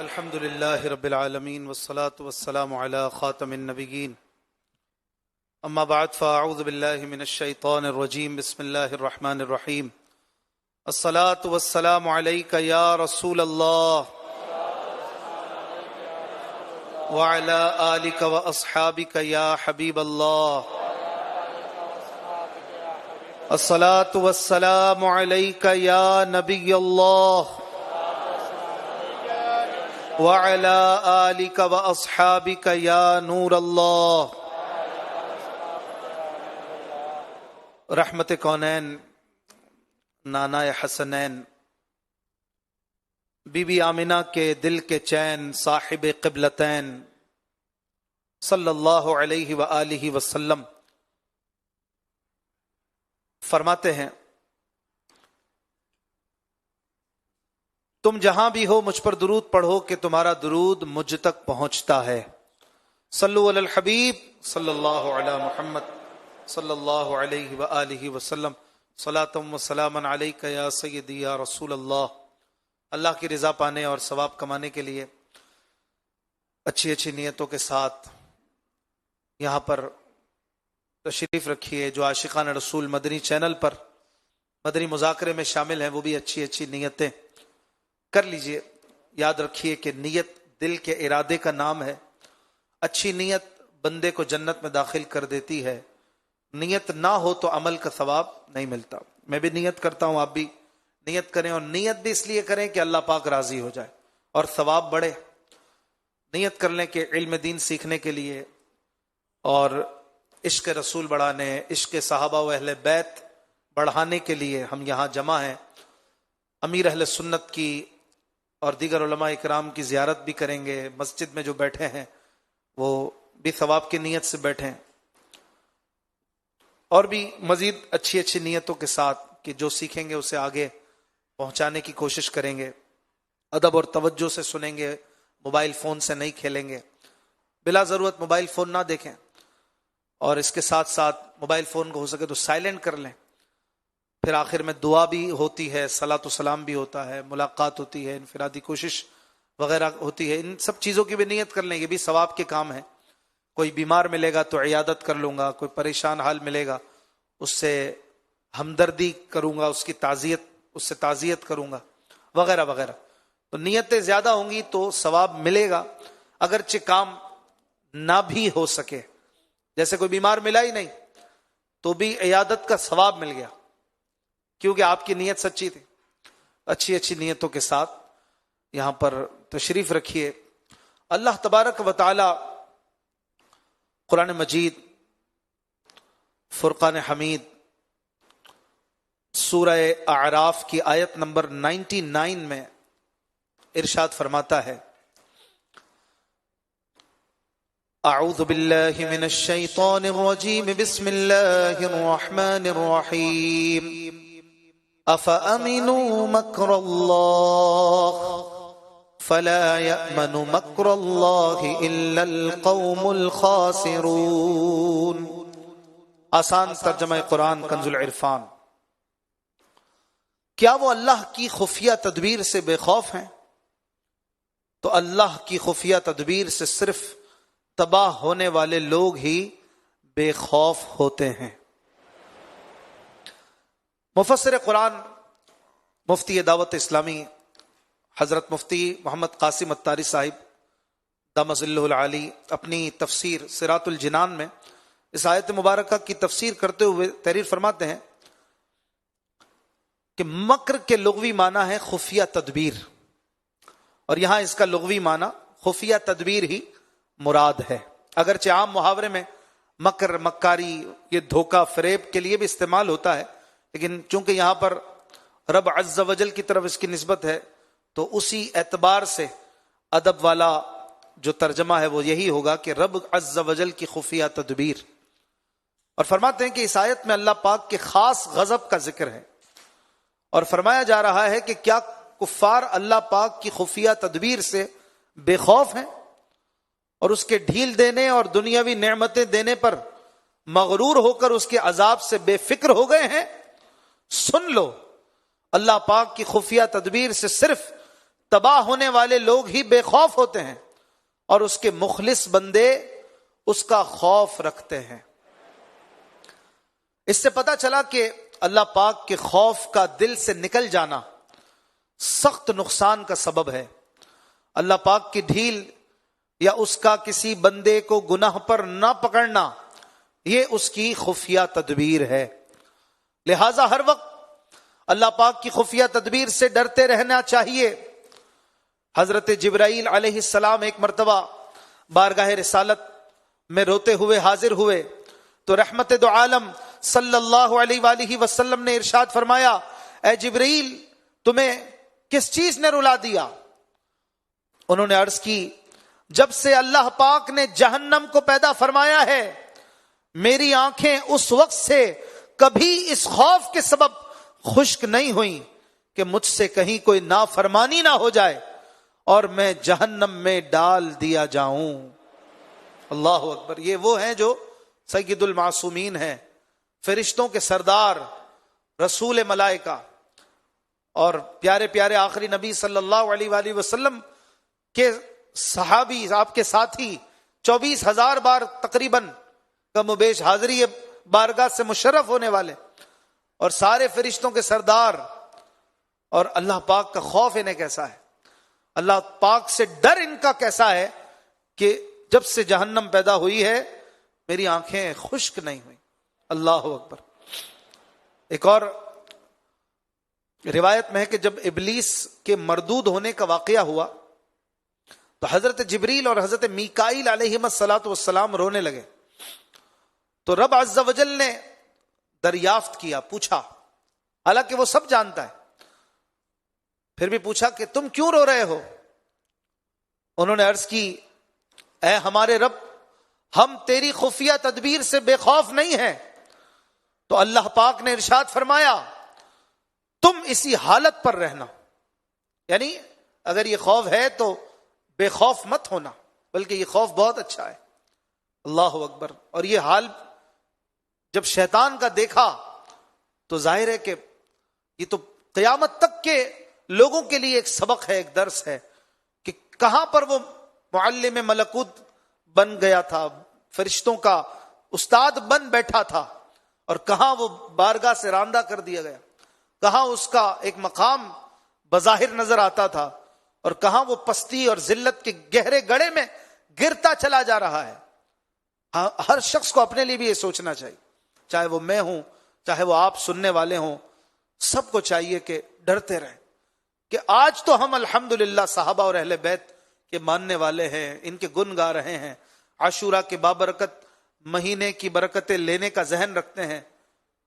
الحمد لله رب العالمين والصلاة والسلام على خاتم النبيين أما بعد فأعوذ بالله من الشيطان الرجيم بسم الله الرحمن الرحيم الصلاة والسلام عليك يا رسول الله وعلى آلك وأصحابك يا حبيب الله الصلاة والسلام عليك يا نبي الله وعلى آلك وأصحابك يا نور الله رحمت کونین نانا حسنین بی بی آمنہ کے دل کے چین صاحب قبلتین صلی اللہ علیہ وآلہ وسلم فرماتے ہیں تم جہاں بھی ہو مجھ پر درود پڑھو کہ تمہارا درود مجھ تک پہنچتا ہے. صلو علی الحبیب صلی اللہ علی محمد صلی اللہ علیہ وآلہ وسلم صلاۃ و سلاما علیک یا سیدی یا رسول اللہ. اللہ کی رضا پانے اور ثواب کمانے کے لیے اچھی اچھی نیتوں کے ساتھ یہاں پر تشریف رکھیے. جو عاشقان رسول مدنی چینل پر مدنی مذاکرے میں شامل ہیں وہ بھی اچھی اچھی نیتیں کر لیجئے. یاد رکھیے کہ نیت دل کے ارادے کا نام ہے. اچھی نیت بندے کو جنت میں داخل کر دیتی ہے. نیت نہ ہو تو عمل کا ثواب نہیں ملتا. میں بھی نیت کرتا ہوں, آپ بھی نیت کریں, اور نیت بھی اس لیے کریں کہ اللہ پاک راضی ہو جائے اور ثواب بڑھے. نیت کر لیں کہ علم دین سیکھنے کے لیے اور عشق رسول بڑھانے, عشق صحابہ و اہل بیت بڑھانے کے لیے ہم یہاں جمع ہیں. امیر اہل سنت کی اور دیگر علماء اکرام کی زیارت بھی کریں گے. مسجد میں جو بیٹھے ہیں وہ بھی ثواب کی نیت سے بیٹھے ہیں, اور بھی مزید اچھی اچھی نیتوں کے ساتھ کہ جو سیکھیں گے اسے آگے پہنچانے کی کوشش کریں گے. ادب اور توجہ سے سنیں گے, موبائل فون سے نہیں کھیلیں گے, بلا ضرورت موبائل فون نہ دیکھیں, اور اس کے ساتھ ساتھ موبائل فون کو ہو سکے تو سائلنٹ کر لیں. پھر آخر میں دعا بھی ہوتی ہے, صلاۃ و سلام بھی ہوتا ہے, ملاقات ہوتی ہے, انفرادی کوشش وغیرہ ہوتی ہے. ان سب چیزوں کی بھی نیت کر لیں, یہ بھی ثواب کے کام ہیں. کوئی بیمار ملے گا تو عیادت کر لوں گا, کوئی پریشان حال ملے گا اس سے ہمدردی کروں گا, اس سے تعزیت کروں گا وغیرہ وغیرہ. تو نیتیں زیادہ ہوں گی تو ثواب ملے گا, اگرچہ کام نہ بھی ہو سکے. جیسے کوئی بیمار ملا ہی نہیں تو بھی عیادت کا ثواب مل گیا, کیونکہ آپ کی نیت سچی تھی. اچھی اچھی نیتوں کے ساتھ یہاں پر تشریف رکھیے. اللہ تبارک و تعالی قرآن مجید فرقان حمید سورہ اعراف کی آیت نمبر 99 میں ارشاد فرماتا ہے, اعوذ باللہ من الشیطان الرجیم بسم اللہ الرحمن الرحیم افامنوا مکر اللہ فلا یأمن مکر اللہ الا القوم الخاسرون. آسان ترجمہ قرآن کنز العرفان. کیا وہ اللہ کی خفیہ تدبیر سے بے خوف ہیں؟ تو اللہ کی خفیہ تدبیر سے صرف تباہ ہونے والے لوگ ہی بے خوف ہوتے ہیں. مفسر قرآن مفتی دعوت اسلامی حضرت مفتی محمد قاسم اتاری صاحب دام ظلہ العالی اپنی تفسیر صراط الجنان میں اس آیت مبارکہ کی تفسیر کرتے ہوئے تحریر فرماتے ہیں کہ مکر کے لغوی معنی ہے خفیہ تدبیر, اور یہاں اس کا لغوی معنی خفیہ تدبیر ہی مراد ہے. اگرچہ عام محاورے میں مکر, مکاری, یہ دھوکہ فریب کے لیے بھی استعمال ہوتا ہے, لیکن چونکہ یہاں پر رب عز و جل کی طرف اس کی نسبت ہے تو اسی اعتبار سے ادب والا جو ترجمہ ہے وہ یہی ہوگا کہ رب عز و جل کی خفیہ تدبیر. اور فرماتے ہیں کہ اس آیت میں اللہ پاک کے خاص غضب کا ذکر ہے, اور فرمایا جا رہا ہے کہ کیا کفار اللہ پاک کی خفیہ تدبیر سے بے خوف ہیں اور اس کے ڈھیل دینے اور دنیاوی نعمتیں دینے پر مغرور ہو کر اس کے عذاب سے بے فکر ہو گئے ہیں؟ سن لو, اللہ پاک کی خفیہ تدبیر سے صرف تباہ ہونے والے لوگ ہی بے خوف ہوتے ہیں اور اس کے مخلص بندے اس کا خوف رکھتے ہیں۔ اس سے پتہ چلا کہ اللہ پاک کے خوف کا دل سے نکل جانا سخت نقصان کا سبب ہے۔ اللہ پاک کی ڈھیل یا اس کا کسی بندے کو گناہ پر نہ پکڑنا، یہ اس کی خفیہ تدبیر ہے۔ لہذا ہر وقت اللہ پاک کی خفیہ تدبیر سے ڈرتے رہنا چاہیے۔ حضرت جبرائیل علیہ السلام ایک مرتبہ بارگاہ رسالت میں روتے ہوئے حاضر ہوئے تو رحمت دو عالم صلی اللہ علیہ وآلہ وسلم نے ارشاد فرمایا، اے جبرائیل تمہیں کس چیز نے رلا دیا؟ انہوں نے عرض کی، جب سے اللہ پاک نے جہنم کو پیدا فرمایا ہے میری آنکھیں اس وقت سے کبھی اس خوف کے سبب خشک نہیں ہوئیں کہ مجھ سے کہیں کوئی نافرمانی نہ ہو جائے اور میں جہنم میں ڈال دیا جاؤں۔ اللہ اکبر۔ یہ وہ ہیں جو سید المعصومین ہیں، فرشتوں کے سردار، رسول ملائکہ، اور پیارے پیارے آخری نبی صلی اللہ علیہ وآلہ وسلم کے صحابی، آپ کے ساتھی، 24,000 بار تقریباً کم و بیش حاضری بارگاہ سے مشرف ہونے والے، اور سارے فرشتوں کے سردار، اور اللہ پاک کا خوف انہیں کیسا ہے، اللہ پاک سے ڈر ان کا کیسا ہے کہ جب سے جہنم پیدا ہوئی ہے میری آنکھیں خشک نہیں ہوئی۔ اللہ اکبر۔ ایک اور روایت میں ہے کہ جب ابلیس کے مردود ہونے کا واقعہ ہوا تو حضرت جبریل اور حضرت میکائیل علیہ السلام رونے لگے تو رب عز و جل نے دریافت کیا، پوچھا، حالانکہ وہ سب جانتا ہے، پھر بھی پوچھا کہ تم کیوں رو رہے ہو؟ انہوں نے عرض کی، اے ہمارے رب، ہم تیری خفیہ تدبیر سے بے خوف نہیں ہیں۔ تو اللہ پاک نے ارشاد فرمایا، تم اسی حالت پر رہنا، یعنی اگر یہ خوف ہے تو بے خوف مت ہونا، بلکہ یہ خوف بہت اچھا ہے۔ اللہ اکبر۔ اور یہ حال جب شیطان کا دیکھا تو ظاہر ہے کہ یہ تو قیامت تک کے لوگوں کے لیے ایک سبق ہے، ایک درس ہے کہ کہاں پر وہ معلم ملکوت بن گیا تھا، فرشتوں کا استاد بن بیٹھا تھا، اور کہاں وہ بارگاہ سے راندہ کر دیا گیا، کہاں اس کا ایک مقام بظاہر نظر آتا تھا، اور کہاں وہ پستی اور ذلت کے گہرے گڑھے میں گرتا چلا جا رہا ہے۔ ہر شخص کو اپنے لیے بھی یہ سوچنا چاہیے، چاہے وہ میں ہوں، چاہے وہ آپ سننے والے ہوں، سب کو چاہیے کہ ڈرتے رہیں کہ آج تو ہم الحمدللہ صحابہ اور اہل بیت کے ماننے والے ہیں، ان کے گن گا رہے ہیں، عاشورہ کے بابرکت مہینے کی برکتیں لینے کا ذہن رکھتے ہیں۔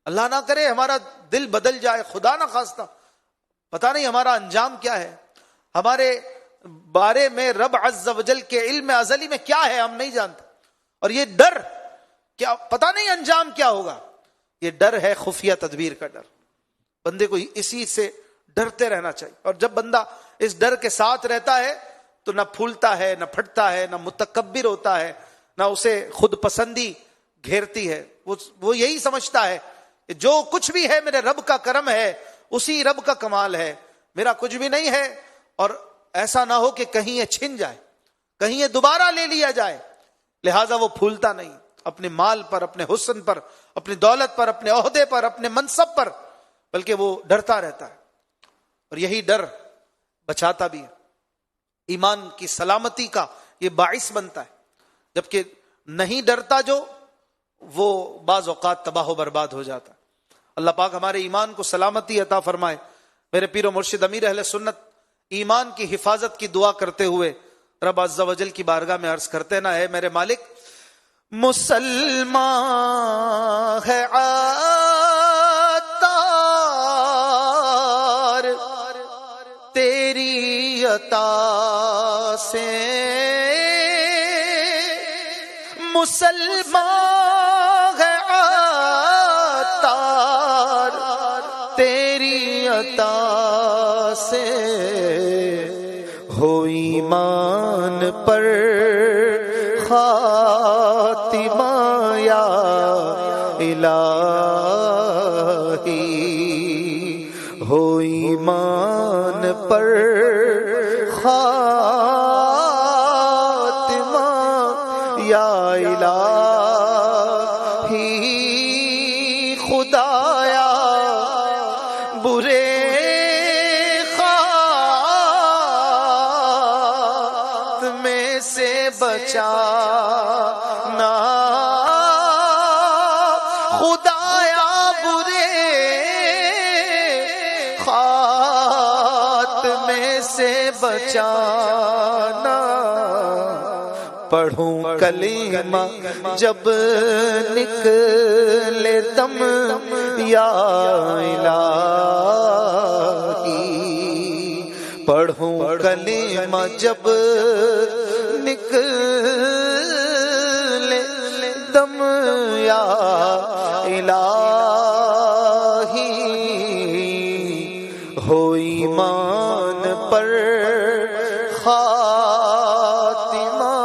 اللہ نہ کرے ہمارا دل بدل جائے، خدا نہ خواستہ، پتہ نہیں ہمارا انجام کیا ہے، ہمارے بارے میں رب عز و جل کے علم ازلی میں کیا ہے ہم نہیں جانتے، اور یہ ڈر کیا پتہ نہیں انجام کیا ہوگا، یہ ڈر ہے خفیہ تدبیر کا ڈر۔ بندے کو اسی سے ڈرتے رہنا چاہیے، اور جب بندہ اس ڈر کے ساتھ رہتا ہے تو نہ پھولتا ہے، نہ پھٹتا ہے، نہ متکبر ہوتا ہے، نہ اسے خود پسندی گھیرتی ہے۔ وہ یہی سمجھتا ہے کہ جو کچھ بھی ہے میرے رب کا کرم ہے، اسی رب کا کمال ہے، میرا کچھ بھی نہیں ہے، اور ایسا نہ ہو کہ کہیں یہ چھن جائے، کہیں یہ دوبارہ لے لیا جائے، لہٰذا وہ پھولتا نہیں اپنے مال پر، اپنے حسن پر، اپنی دولت پر، اپنے عہدے پر، اپنے منصب پر، بلکہ وہ ڈرتا رہتا ہے، اور یہی ڈر بچاتا بھی ہے، ایمان کی سلامتی کا یہ باعث بنتا ہے۔ جبکہ نہیں ڈرتا جو، وہ بعض اوقات تباہ و برباد ہو جاتا ہے۔ اللہ پاک ہمارے ایمان کو سلامتی عطا فرمائے۔ میرے پیر و مرشد امیر اہل سنت ایمان کی حفاظت کی دعا کرتے ہوئے رب عز و جل کی بارگاہ میں عرض کرتے نا، اے میرے مالک، مسلمان ہے عطار تیری عطا سے، مسلمان ہے عطار تیری عطا سے، ہو ایمان پر خاتمہ یا الہی، ہو ایمان پر سے بچانا خدایا برے خاتمے سے بچانا پڑھوں کلمہ جب نکلے دم یا الہی پڑھوں کلمہ جب نکلے دم یا الہی ہو ایمان پر خاتمہ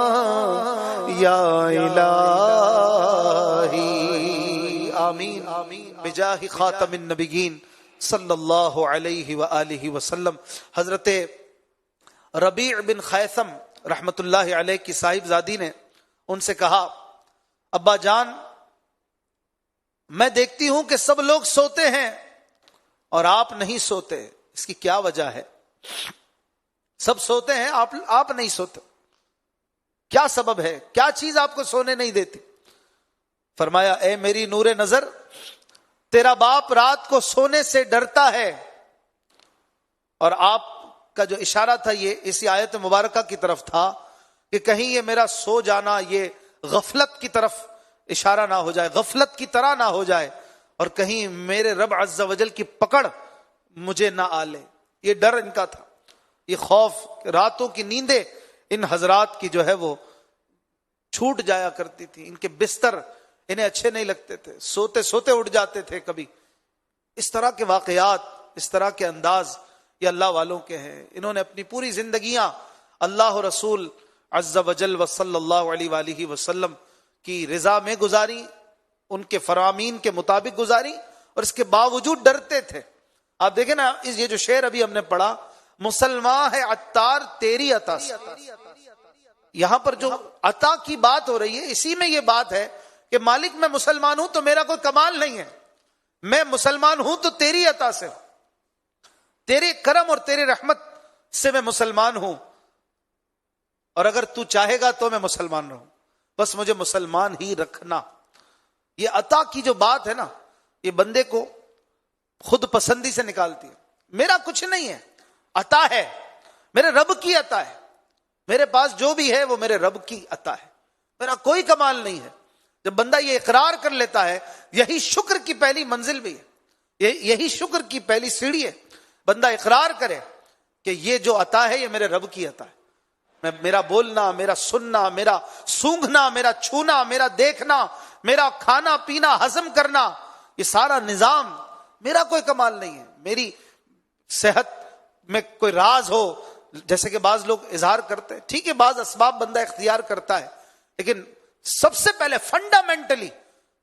یا الہی آمین بجاہ خاتم النبیین صلی اللہ علیہ وآلہ وسلم۔ حضرت ربیع بن خیثم رحمت اللہ علیہ کی صاحب زادی نے ان سے کہا ابا جان میں دیکھتی ہوں کہ سب لوگ سوتے ہیں اور آپ نہیں سوتے، اس کی کیا وجہ ہے؟ سب سوتے ہیں آپ نہیں سوتے، کیا سبب ہے؟ کیا چیز آپ کو سونے نہیں دیتی؟ فرمایا اے میری نور نظر، تیرا باپ رات کو سونے سے ڈرتا ہے، اور آپ کا جو اشارہ تھا یہ اسی آیت مبارکہ کی طرف تھا کہ کہیں یہ میرا سو جانا یہ غفلت کی طرف اشارہ نہ ہو جائے، غفلت کی طرح نہ ہو جائے، اور کہیں میرے رب عز و جل کی پکڑ مجھے نہ آ لے۔ یہ ڈر ان کا تھا، یہ خوف، راتوں کی نیندیں ان حضرات کی جو ہے وہ چھوٹ جایا کرتی تھی، ان کے بستر انہیں اچھے نہیں لگتے تھے، سوتے سوتے اٹھ جاتے تھے کبھی۔ اس طرح کے واقعات، اس طرح کے انداز یہ اللہ والوں کے ہیں۔ انہوں نے اپنی پوری زندگیاں اللہ رسول عز و جل و صلی اللہ علیہ وآلہ وسلم کی رضا میں گزاری، ان کے فرامین کے مطابق گزاری، اور اس کے باوجود ڈرتے تھے۔ آپ دیکھیں نا یہ جو شعر ابھی ہم نے پڑھا، مسلمان ہے عطار تیری عطا سے، یہاں پر جو عطا کی بات ہو رہی ہے اسی میں یہ بات ہے کہ مالک میں مسلمان ہوں تو میرا کوئی کمال نہیں ہے، میں مسلمان ہوں تو تیری عطا سے، تیرے کرم اور تیرے رحمت سے میں مسلمان ہوں، اور اگر تو چاہے گا تو میں مسلمان رہوں، بس مجھے مسلمان ہی رکھنا۔ یہ عطا کی جو بات ہے نا، یہ بندے کو خود پسندی سے نکالتی ہے۔ میرا کچھ نہیں ہے، عطا ہے، میرے رب کی عطا ہے، میرے پاس جو بھی ہے وہ میرے رب کی عطا ہے، میرا کوئی کمال نہیں ہے۔ جب بندہ یہ اقرار کر لیتا ہے، یہی شکر کی پہلی منزل بھی ہے، یہی شکر کی پہلی سیڑھی ہے، بندہ اقرار کرے کہ یہ جو عطا ہے یہ میرے رب کی عطا ہے، میرا بولنا، میرا سننا، میرا سونگھنا، میرا چھونا، میرا دیکھنا، میرا کھانا پینا ہضم کرنا، یہ سارا نظام میرا کوئی کمال نہیں ہے۔ میری صحت میں کوئی راز ہو، جیسے کہ بعض لوگ اظہار کرتے ہیں، ٹھیک ہے بعض اسباب بندہ اختیار کرتا ہے، لیکن سب سے پہلے فنڈامنٹلی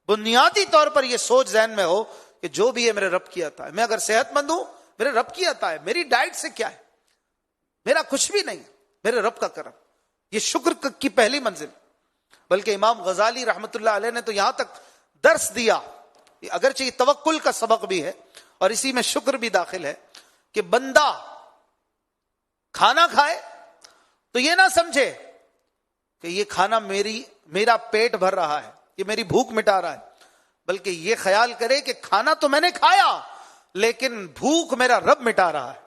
بنیادی طور پر یہ سوچ ذہن میں ہو کہ جو بھی ہے میرے رب کی عطا ہے۔ میں اگر صحت مند ہوں میرے رب کی عطا ہے، میری ڈائٹ سے کیا ہے، میرا کچھ بھی نہیں، میرے رب کا کرم۔ یہ شکر کی پہلی منزل۔ بلکہ امام غزالی رحمت اللہ علیہ نے تو یہاں تک درس دیا، اگرچہ یہ توکل کا سبق بھی ہے اور اسی میں شکر بھی داخل ہے، کہ بندہ کھانا کھائے تو یہ نہ سمجھے کہ یہ کھانا میرا پیٹ بھر رہا ہے، یہ میری بھوک مٹا رہا ہے، بلکہ یہ خیال کرے کہ کھانا تو میں نے کھایا لیکن بھوک میرا رب مٹا رہا ہے،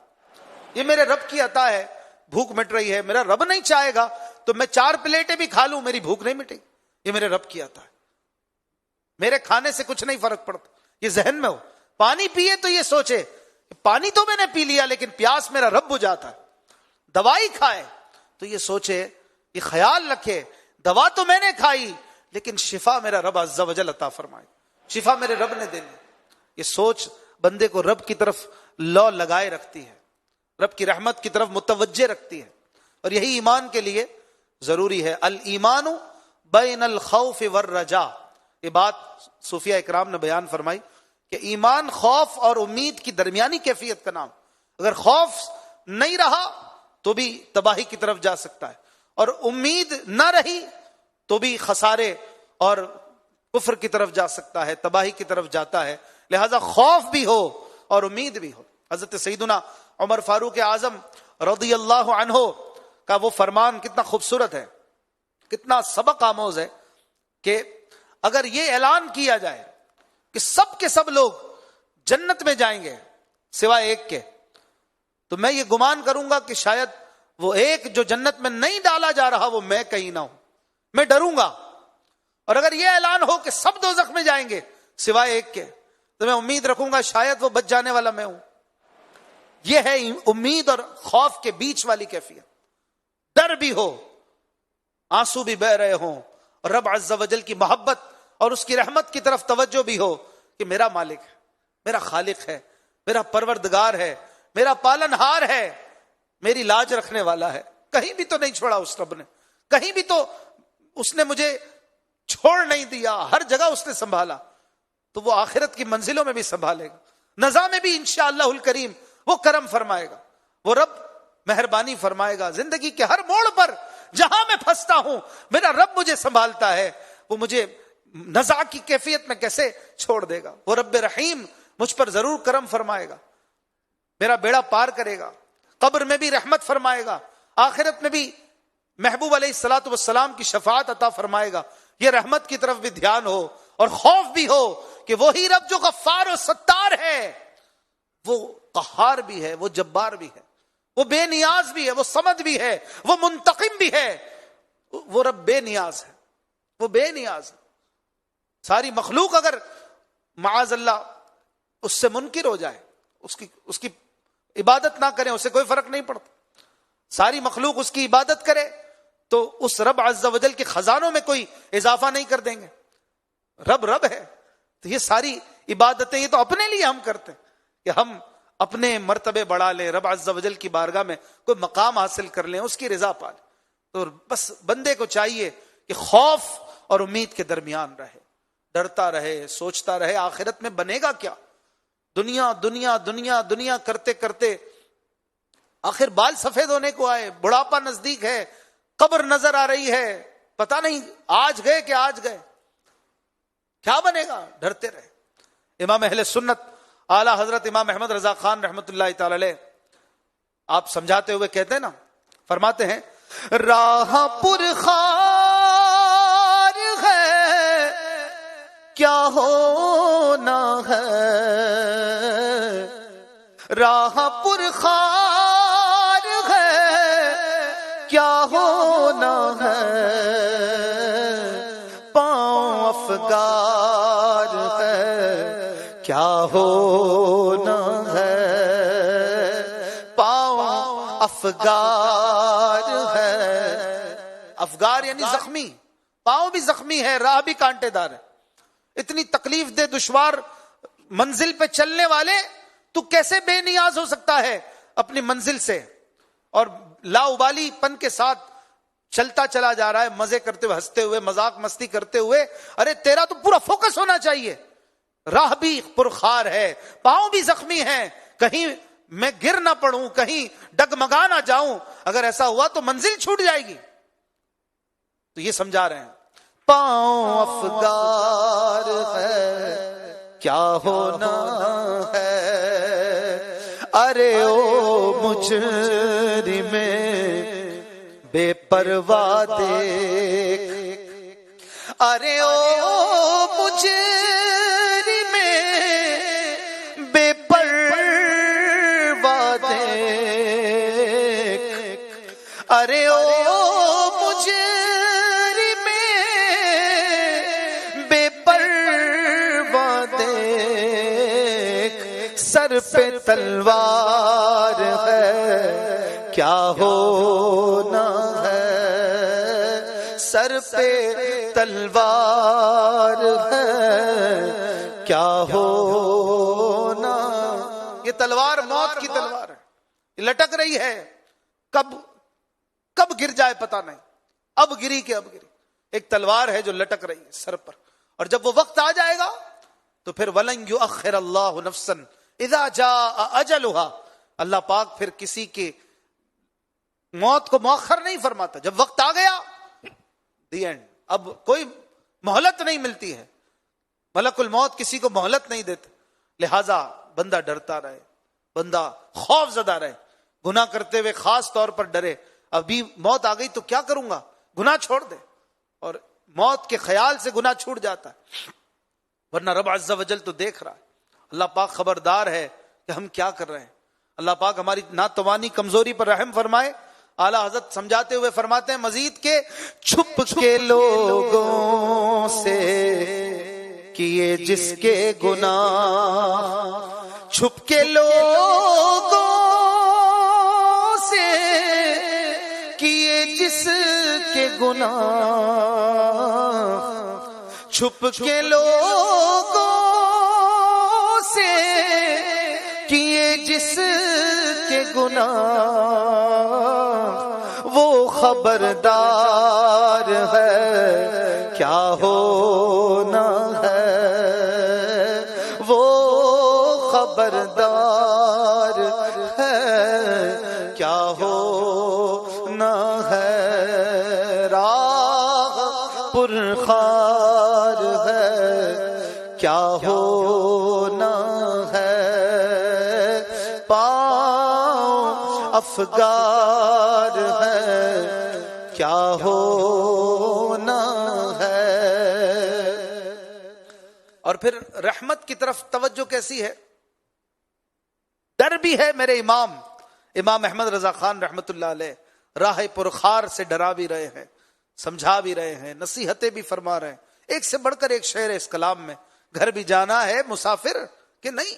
یہ میرے رب کی عطا ہے، بھوک مٹ رہی ہے، میرا رب نہیں چاہے گا تو میں 4 پلیٹیں بھی کھا لوں میری بھوک نہیں مٹے گی، یہ میرے رب کی عطا ہے، میرے کھانے سے کچھ نہیں فرق پڑتا۔ یہ ذہن میں ہو، پانی پیے تو یہ سوچے پانی تو میں نے پی لیا لیکن پیاس میرا رب بجھاتا ہے، دوائی کھائے تو یہ سوچے، یہ خیال رکھے دوا تو میں نے کھائی لیکن شفا میرا رب عز و جل عطا فرمائے، شفا میرے رب نے دینی۔ یہ سوچ بندے کو رب کی طرف لو لگائے رکھتی ہے، رب کی رحمت کی طرف متوجہ رکھتی ہے، اور یہی ایمان کے لیے ضروری ہے۔ الایمان بین الخوف والرجاء، یہ بات صوفیہ اکرام نے بیان فرمائی کہ ایمان خوف اور امید کی درمیانی کیفیت کا نام۔ اگر خوف نہیں رہا تو بھی تباہی کی طرف جا سکتا ہے، اور امید نہ رہی تو بھی خسارے اور کفر کی طرف جا سکتا ہے، تباہی کی طرف جاتا ہے۔ لہذا خوف بھی ہو اور امید بھی ہو۔ حضرت سیدنا عمر فاروق اعظم رضی اللہ عنہ کا وہ فرمان کتنا خوبصورت ہے کتنا سبق آموز ہے کہ اگر یہ اعلان کیا جائے کہ سب کے سب لوگ جنت میں جائیں گے سوائے ایک کے، تو میں یہ گمان کروں گا کہ شاید وہ ایک جو جنت میں نہیں ڈالا جا رہا وہ میں کہیں نہ ہوں، میں ڈروں گا۔ اور اگر یہ اعلان ہو کہ سب دوزخ میں جائیں گے سوائے ایک کے، تو میں امید رکھوں گا شاید وہ بچ جانے والا میں ہوں۔ یہ ہے امید اور خوف کے بیچ والی کیفیت، ڈر بھی ہو، آنسو بھی بہ رہے ہوں، اور رب عز و جل کی محبت اور اس کی رحمت کی طرف توجہ بھی ہو کہ میرا مالک ہے، میرا خالق ہے، میرا پروردگار ہے، میرا پالنہار ہے، میری لاج رکھنے والا ہے، کہیں بھی تو نہیں چھوڑا اس رب نے، کہیں بھی تو اس نے مجھے چھوڑ نہیں دیا، ہر جگہ اس نے سنبھالا، تو وہ آخرت کی منزلوں میں بھی سنبھالے گا، نزا میں بھی انشاءاللہ الکریم وہ کرم فرمائے گا، وہ رب مہربانی فرمائے گا۔ زندگی کے ہر موڑ پر جہاں میں پھنستا ہوں میرا رب مجھے سنبھالتا ہے، وہ مجھے نزا کی کیفیت میں کیسے چھوڑ دے گا؟ وہ رب رحیم مجھ پر ضرور کرم فرمائے گا، میرا بیڑا پار کرے گا، قبر میں بھی رحمت فرمائے گا، آخرت میں بھی محبوب علیہ الصلوۃ والسلام کی شفاعت عطا فرمائے گا۔ یہ رحمت کی طرف بھی دھیان ہو اور خوف بھی ہو کہ وہی رب جو غفار و ستار ہے، وہ قہار بھی ہے، وہ جبار بھی ہے، وہ بے نیاز بھی ہے، وہ صمد بھی ہے، وہ منتقم بھی ہے، وہ رب بے نیاز ہے، وہ بے نیاز ہے۔ ساری مخلوق اگر معاذ اللہ اس سے منکر ہو جائے، اس کی عبادت نہ کریں، اسے کوئی فرق نہیں پڑتا، ساری مخلوق اس کی عبادت کرے تو اس رب عز و جل کے خزانوں میں کوئی اضافہ نہیں کر دیں گے۔ رب ہے، تو یہ ساری عبادتیں یہ تو اپنے لیے ہم کرتے ہیں کہ ہم اپنے مرتبے بڑھا لیں، رب عز و جل کی بارگاہ میں کوئی مقام حاصل کر لیں، اس کی رضا پا لیں۔ تو بس بندے کو چاہیے کہ خوف اور امید کے درمیان رہے، ڈرتا رہے، سوچتا رہے آخرت میں بنے گا کیا۔ دنیا دنیا دنیا دنیا کرتے کرتے آخر بال سفید ہونے کو آئے، بڑھاپا نزدیک ہے، قبر نظر آ رہی ہے، پتہ نہیں آج گئے کہ آج گئے، کیا بنے گا؟ ڈرتے رہے۔ امام اہل سنت اعلی حضرت امام احمد رضا خان رحمت اللہ تعالی علیہ آپ سمجھاتے ہوئے کہتے ہیں نا، فرماتے ہیں راہ پر خار ہے کیا ہونا ہے، راہ پر خار ہے کیا ہونا ہے، پاؤں افگار ہے کیا ہونا ہے، پاؤں افگار ہے، افگار یعنی زخمی، پاؤں بھی زخمی ہے، راہ بھی کانٹے دار ہے، اتنی تکلیف دہ دشوار منزل پہ چلنے والے تو کیسے بے نیاز ہو سکتا ہے اپنی منزل سے، اور لا ابالی پن کے ساتھ چلتا چلا جا رہا ہے، مزے کرتے ہوئے، ہنستے ہوئے، مذاق مستی کرتے ہوئے۔ ارے تیرا تو پورا فوکس ہونا چاہیے، راہ بھی پرخار ہے، پاؤں بھی زخمی ہیں، کہیں میں گر نہ پڑوں، کہیں ڈگمگا نہ جاؤں، اگر ایسا ہوا تو منزل چھوٹ جائے گی۔ تو یہ سمجھا رہے ہیں پاؤں افگار ہے کیا ہونا ہے، ارے او مجرم بے پرواہ دیکھ، ارے او مجرم بے پرواہ دیکھ، ارے او مجرم بے پرواہ دیکھ، سر پہ تلوار ہے کیا ہونا ہے، سر پہ تلوار ہے کیا ہونا۔ یہ تلوار موت کی تلوار ہے، یہ لٹک رہی ہے، کب گر جائے پتہ نہیں، اب گری کہ اب گری، ایک تلوار ہے جو لٹک رہی ہے سر پر، اور جب وہ وقت آ جائے گا تو پھر وَلَن يُؤَخِّرَ اللَّهُ نَفْسًا اِذَا جَاءَ أَجَلُهَا، اللہ پاک پھر کسی کے موت کو مؤخر نہیں فرماتا، جب وقت آ گیا دی اینڈ، اب کوئی مہلت نہیں ملتی ہے، ملک الموت کسی کو مہلت نہیں دیتے، لہذا بندہ ڈرتا رہے، بندہ خوف زدہ رہے، گناہ کرتے ہوئے خاص طور پر ڈرے، ابھی موت آ گئی تو کیا کروں گا، گناہ چھوڑ دے، اور موت کے خیال سے گناہ چھوٹ جاتا ہے، ورنہ رب عز و جل تو دیکھ رہا ہے۔ اللہ پاک خبردار ہے کہ ہم کیا کر رہے ہیں۔ اللہ پاک ہماری ناتوانی کمزوری پر رحم فرمائے۔ اعلیٰ حضرت سمجھاتے ہوئے فرماتے ہیں مزید کہ چھپ کے لوگوں سے کیے جس کے گناہ، چھپ کے لوگوں سے کیے جس کے گناہ، چھپ کے لوگوں سے کیے جس کے گناہ، وہ خبردار ہے کیا ہونا ہے، وہ خبردار ہے کیا ہونا ہے، راہ پرخار ہے کیا ہونا ہے، پاؤں افگار ہے کیا ہونا ہے۔ اور پھر رحمت کی طرف توجہ کیسی ہے، ڈر بھی ہے۔ میرے امام احمد رضا خان رحمت اللہ علیہ راہ پرخار سے ڈرا بھی رہے ہیں، سمجھا بھی رہے ہیں، نصیحتیں بھی فرما رہے ہیں۔ ایک سے بڑھ کر ایک شعر ہے اس کلام میں، گھر بھی جانا ہے مسافر کہ نہیں،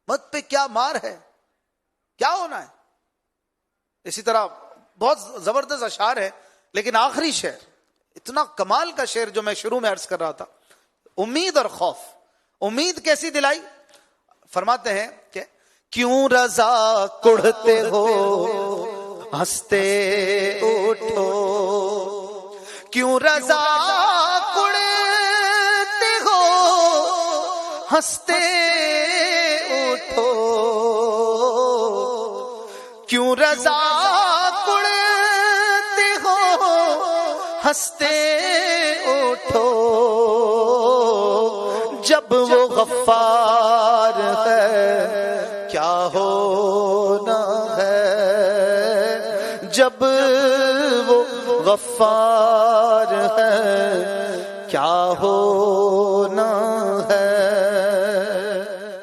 مت پہ کیا مار ہے، کیا ہونا ہے۔ اسی طرح بہت زبردست اشعار ہے، لیکن آخری شعر اتنا کمال کا شعر جو میں شروع میں عرض کر رہا تھا، امید اور خوف۔ امید کیسی دلائی؟ فرماتے ہیں کہ کیوں رضا کڑھتے ہو ہنستے اٹھو، کیوں رضا کڑھتے ہو ہنستے اٹھو، کیوں رضا کڑھتے ہو ہنستے اٹھو، جب وہ غفار ہے کیا ہونا ہے، جب وہ غفار ہے کیا ہونا ہے۔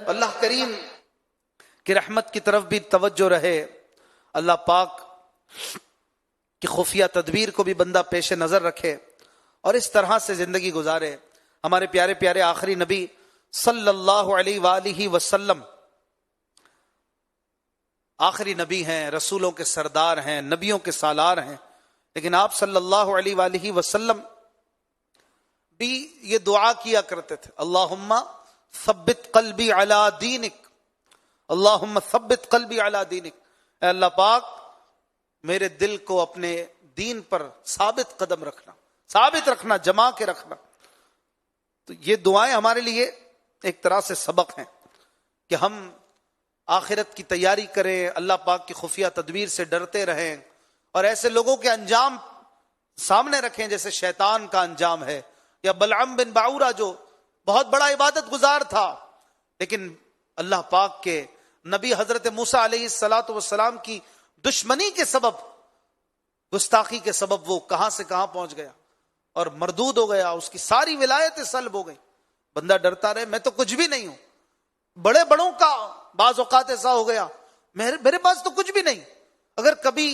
اللہ کریم کی رحمت کی طرف بھی توجہ رہے، اللہ پاک کی خفیہ تدبیر کو بھی بندہ پیش نظر رکھے اور اس طرح سے زندگی گزارے۔ ہمارے پیارے پیارے آخری نبی صلی اللہ علیہ وآلہ وسلم آخری نبی ہیں، رسولوں کے سردار ہیں، نبیوں کے سالار ہیں، لیکن آپ صلی اللہ علیہ وآلہ وسلم بھی یہ دعا کیا کرتے تھے، اللہم ثبت قلبی علی دینک، اللہم ثبت قلبی علی دینک، اے اللہ پاک میرے دل کو اپنے دین پر ثابت قدم رکھنا، ثابت رکھنا، جما کے رکھنا۔ تو یہ دعائیں ہمارے لیے ایک طرح سے سبق ہیں کہ ہم آخرت کی تیاری کریں، اللہ پاک کی خفیہ تدبیر سے ڈرتے رہیں اور ایسے لوگوں کے انجام سامنے رکھیں جیسے شیطان کا انجام ہے، یا بلعم بن باعورہ جو بہت بڑا عبادت گزار تھا، لیکن اللہ پاک کے نبی حضرت موسیٰ علیہ السلام کی دشمنی کے سبب، گستاخی کے سبب وہ کہاں سے کہاں پہنچ گیا اور مردود ہو گیا، اس کی ساری ولایتیں سلب ہو گئی۔ بندہ ڈرتا رہے، میں تو کچھ بھی نہیں ہوں۔ بڑے بڑوں کا بعض اوقات ایسا ہو گیا، میرے پاس تو کچھ بھی نہیں، اگر کبھی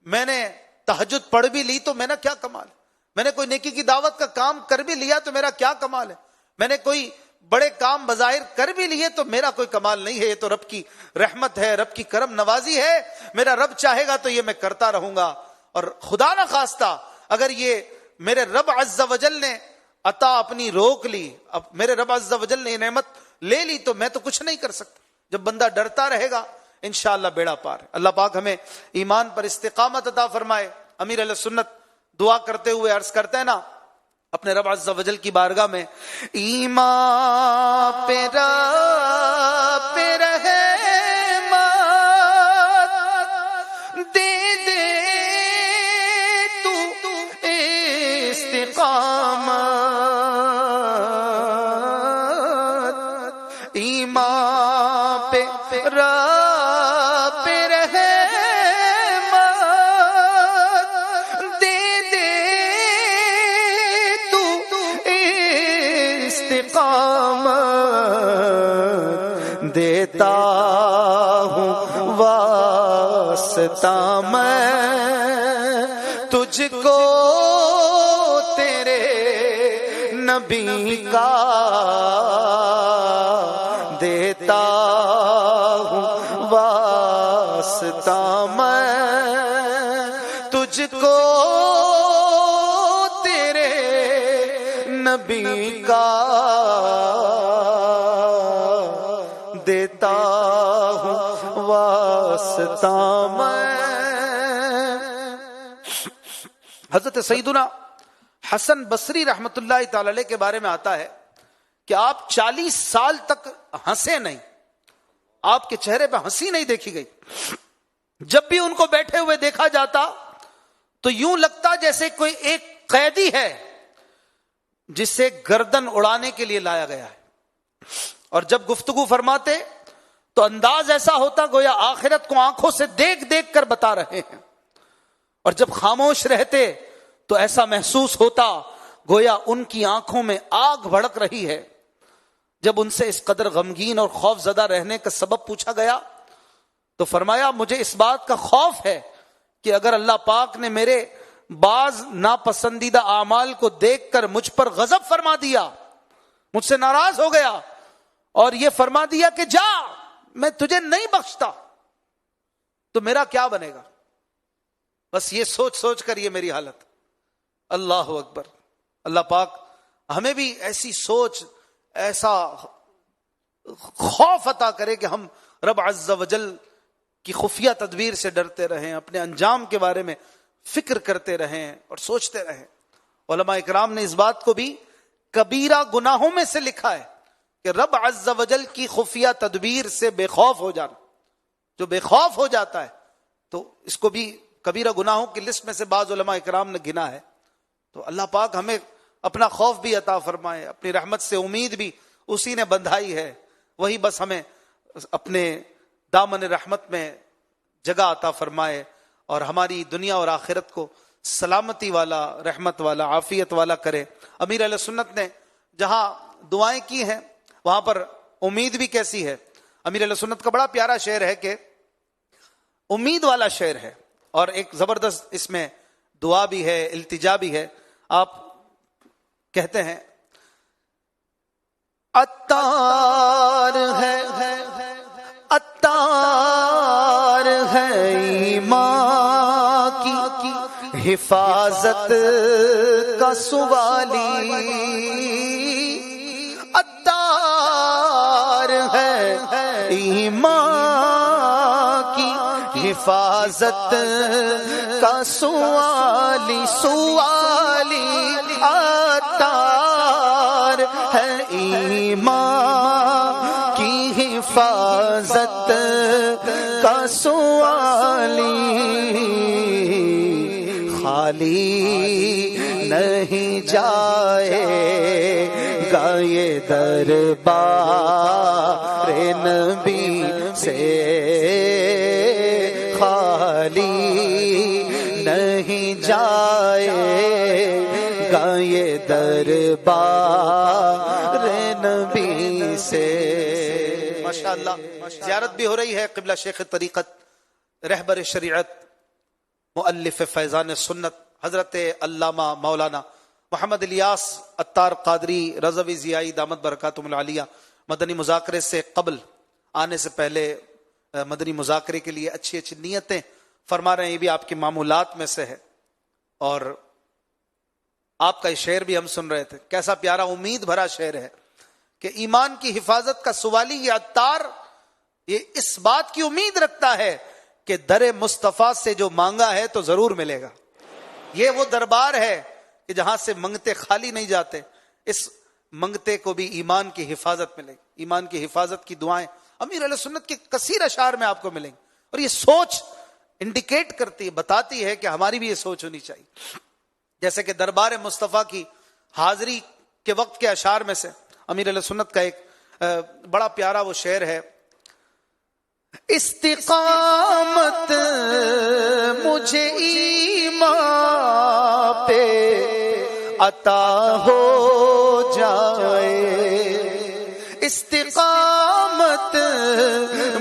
میں نے تہجد پڑھ بھی لی تو میرا کیا کمال ہے، میں نے کوئی نیکی کی دعوت کا کام کر بھی لیا تو میرا کیا کمال ہے، میں نے کوئی بڑے کام بظاہر کر بھی لیے تو میرا کوئی کمال نہیں ہے، یہ تو رب کی رحمت ہے، رب کی کرم نوازی ہے، میرا رب چاہے گا تو یہ میں کرتا رہوں گا۔ اور خدا نہ خواستہ اگر یہ میرے رب عز و جل نے عطا اپنی روک لی، اب میرے رب عز و جل نے یہ نعمت لے لی تو میں تو کچھ نہیں کر سکتا۔ جب بندہ ڈرتا رہے گا انشاءاللہ بیڑا پار ہے۔ اللہ پاک ہمیں ایمان پر استقامت عطا فرمائے۔ امیر علیہ سنت دعا کرتے ہوئے عرض کرتے ہیں نا اپنے رب عز و جل کی بارگاہ میں، ایمان پہ رب پہ رحمت دے دے تو استقامت، ایمان پہ رب پہ رحمت دے دے واسطہ میں تجھ کو تیرے نبی کا دیتا ہوں واسطہ میں تجھ کو تیرے نبی کا دیتا ہوں واسطہ میں۔ حضرت سیدنا حسن بصری رحمت اللہ تعالی علیہ کے بارے میں آتا ہے کہ آپ 40 سال تک ہنسے نہیں، آپ کے چہرے پہ ہنسی نہیں دیکھی گئی۔ جب بھی ان کو بیٹھے ہوئے دیکھا جاتا تو یوں لگتا جیسے کوئی ایک قیدی ہے جسے گردن اڑانے کے لیے لایا گیا ہے، اور جب گفتگو فرماتے تو انداز ایسا ہوتا گویا آخرت کو آنکھوں سے دیکھ دیکھ کر بتا رہے ہیں، اور جب خاموش رہتے تو ایسا محسوس ہوتا گویا ان کی آنکھوں میں آگ بھڑک رہی ہے۔ جب ان سے اس قدر غمگین اور خوف زدہ رہنے کا سبب پوچھا گیا تو فرمایا مجھے اس بات کا خوف ہے کہ اگر اللہ پاک نے میرے بعض ناپسندیدہ اعمال کو دیکھ کر مجھ پر غضب فرما دیا، مجھ سے ناراض ہو گیا اور یہ فرما دیا کہ جا میں تجھے نہیں بخشتا، تو میرا کیا بنے گا؟ بس یہ سوچ سوچ کر یہ میری حالت۔ اللہ اکبر۔ اللہ پاک ہمیں بھی ایسی سوچ، ایسا خوف عطا کرے کہ ہم رب عز و جل کی خفیہ تدبیر سے ڈرتے رہیں، اپنے انجام کے بارے میں فکر کرتے رہیں اور سوچتے رہیں۔ علماء اکرام نے اس بات کو بھی کبیرہ گناہوں میں سے لکھا ہے کہ رب عز و جل کی خفیہ تدبیر سے بے خوف ہو جانا، جو بے خوف ہو جاتا ہے تو اس کو بھی کبیرہ گناہوں کی لسٹ میں سے بعض علماء اکرام نے گنا ہے۔ تو اللہ پاک ہمیں اپنا خوف بھی عطا فرمائے، اپنی رحمت سے امید بھی اسی نے بندھائی ہے، وہی بس ہمیں اپنے دامن رحمت میں جگہ عطا فرمائے اور ہماری دنیا اور آخرت کو سلامتی والا، رحمت والا، عافیت والا کرے۔ امیر اہل سنت نے جہاں دعائیں کی ہیں وہاں پر امید بھی کیسی ہے۔ امیر اہل سنت کا بڑا پیارا شعر ہے کہ امید والا شعر ہے، اور ایک زبردست اس میں دعا بھی ہے، التجا بھی ہے۔ آپ کہتے ہیں عطار ہے عطار ہے ایمان کی حفاظت کا سوالی، عطار ہے ایمان کی حفاظت کا سوالی، سوالی عطار ہے ایمان کی حفاظت کا سوالی، خالی نہیں جائے گا یہ دربار نبی سے، خالی نہیں جائے گا یہ دربار نبی سے۔ ماشاءاللہ زیارت بھی ہو رہی ہے قبلہ شیخ طریقت، رہبر شریعت، مؤلف فیضان سنت حضرت علامہ مولانا محمد الیاس عطار قادری رضوی ضیائی دامت برکاتہم العالیہ مدنی مذاکرے سے قبل آنے سے پہلے مدنی مذاکرے کے لیے اچھی اچھی نیتیں فرما رہے ہیں، یہ بھی آپ کے معمولات میں سے ہے۔ اور آپ کا یہ شعر بھی ہم سن رہے تھے، کیسا پیارا امید بھرا شعر ہے کہ ایمان کی حفاظت کا سوالی یہ عطار یہ اس بات کی امید رکھتا ہے کہ در مصطفیٰ سے جو مانگا ہے تو ضرور ملے گا۔ یہ وہ دربار ہے کہ جہاں سے منگتے خالی نہیں جاتے، اس منگتے کو بھی ایمان کی حفاظت ملے گی۔ ایمان کی حفاظت کی دعائیں امیر علیہ سنت کے کثیر اشعار میں آپ کو ملیں گی، اور یہ سوچ انڈیکیٹ کرتی ہے، بتاتی ہے کہ ہماری بھی یہ سوچ ہونی چاہیے۔ جیسے کہ دربار مصطفیٰ کی حاضری کے وقت کے اشعار میں سے امیر علیہ سنت کا ایک بڑا پیارا وہ شعر ہے، استقامت مجھے ایمان پہ عطا ہو جائے، استقامت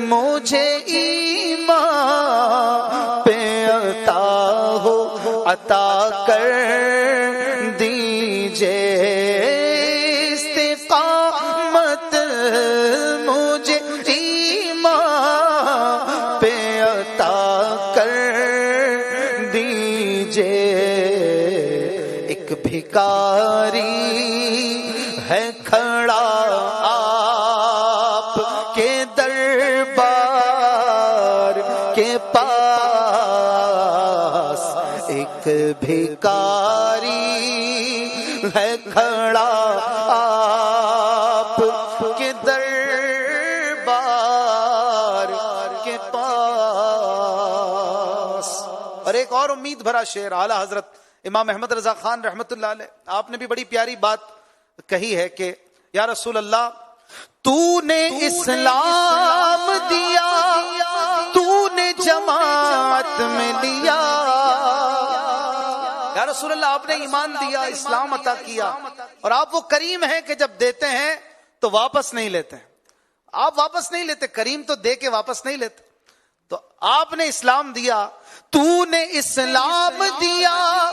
مجھے ایمان عطا کر دیجئے، استقامت مجھے ایمان پہ عطا کر دیجئے۔ ایک بھکاری ہے کھڑا آپ کے دربار کے پاس، ایک بھکاری ہے کھڑا آپ کے دربار کے پاس۔ اور ایک اور امید بھرا شعر اعلی حضرت امام احمد رضا خان رحمت اللہ علیہ، آپ نے بھی بڑی پیاری بات کہی ہے کہ یا رسول اللہ تو نے اسلام دیا، تو نے جماعت میں لیا۔ یا رسول اللہ آپ نے ایمان دیا، اسلام عطا کیا، اور آپ وہ کریم ہیں کہ جب دیتے ہیں تو واپس نہیں لیتے۔ آپ واپس نہیں لیتے، کریم تو دے کے واپس نہیں لیتے۔ تو آپ نے اسلام دیا، تو نے اسلام دیا،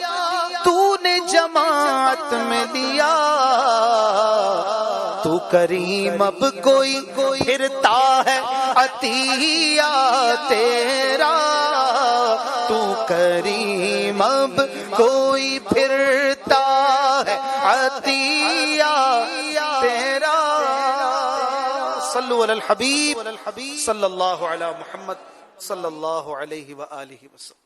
تو نے جماعت میں لیا، تو کریم اب کوئی پھرتا ہے عطیہ تیرا، تو کریم اب کوئی پھرتا ہے عطیہ تیرا۔ صلو علی الحبیب صلی اللہ علی محمد صلی اللہ علیہ وآلہ وسلم۔